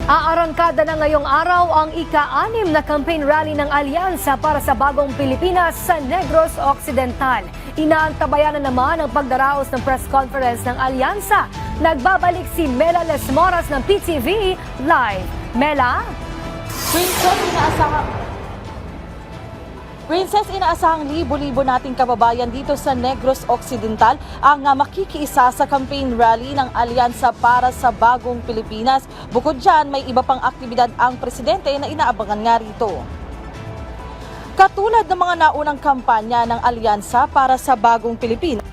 Aarangkada na ngayong araw ang ika-6 na campaign rally ng Alyansa para sa Bagong Pilipinas sa Negros Occidental. Inaantabayan na naman ang pagdaraos ng press conference ng Alyansa. Nagbabalik si Mela Lesmoras ng PTV Live. Mela? Princess, inaasahang libo-libo nating kababayan dito sa Negros Occidental ang makikiisa sa campaign rally ng Alyansa para sa Bagong Pilipinas. Bukod dyan, may iba pang aktibidad ang presidente na inaabangan nga rito. Katulad ng mga naunang kampanya ng Alyansa para sa Bagong Pilipinas,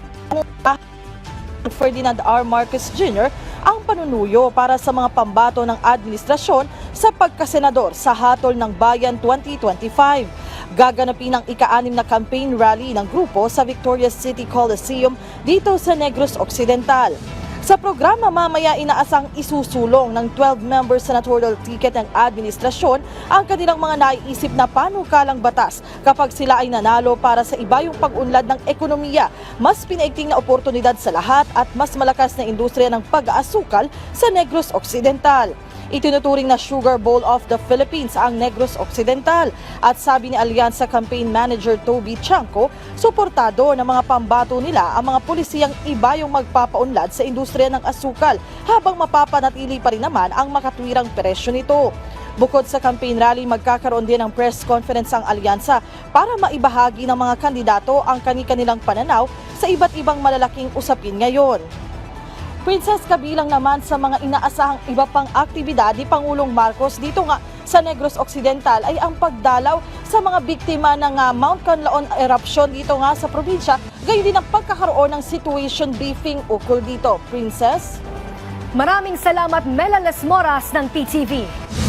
Ferdinand R. Marcos Jr. ang panunuyo para sa mga pambato ng administrasyon sa pagkasenador sa Hatol ng Bayan 2025. Gaganapin ang ika-6 na campaign rally ng grupo sa Victorias City Coliseum dito sa Negros Occidental. Sa programa mamaya inaasang isusulong ng 12-member senatorial ticket ng administrasyon ang kanilang mga naiisip na panukalang batas kapag sila ay nanalo para sa iba yung pag-unlad ng ekonomiya, mas pinaigting na oportunidad sa lahat at mas malakas na industriya ng pag-aasukal sa Negros Occidental. Itinuturing na Sugar Bowl of the Philippines ang Negros Occidental at sabi ni Alyansa Campaign Manager Toby Chanco, suportado ng mga pambato nila ang mga pulisiyang iba yung magpapaunlad sa industriya ng asukal habang mapapanatili pa rin naman ang makatwirang presyo nito. Bukod sa campaign rally, magkakaroon din ng press conference ang Alyansa para maibahagi ng mga kandidato ang kani-kanilang pananaw sa iba't ibang malalaking usapin ngayon. Princess, kabilang naman sa mga inaasahang iba pang aktibidad ni Pangulong Marcos dito nga sa Negros Occidental ay ang pagdalaw sa mga biktima ng Mount Canlaon eruption dito nga sa probinsya, gayon din ang pagkakaroon ng situation briefing ukol dito. Princess? Maraming salamat, Mela Lesmoras ng PTV.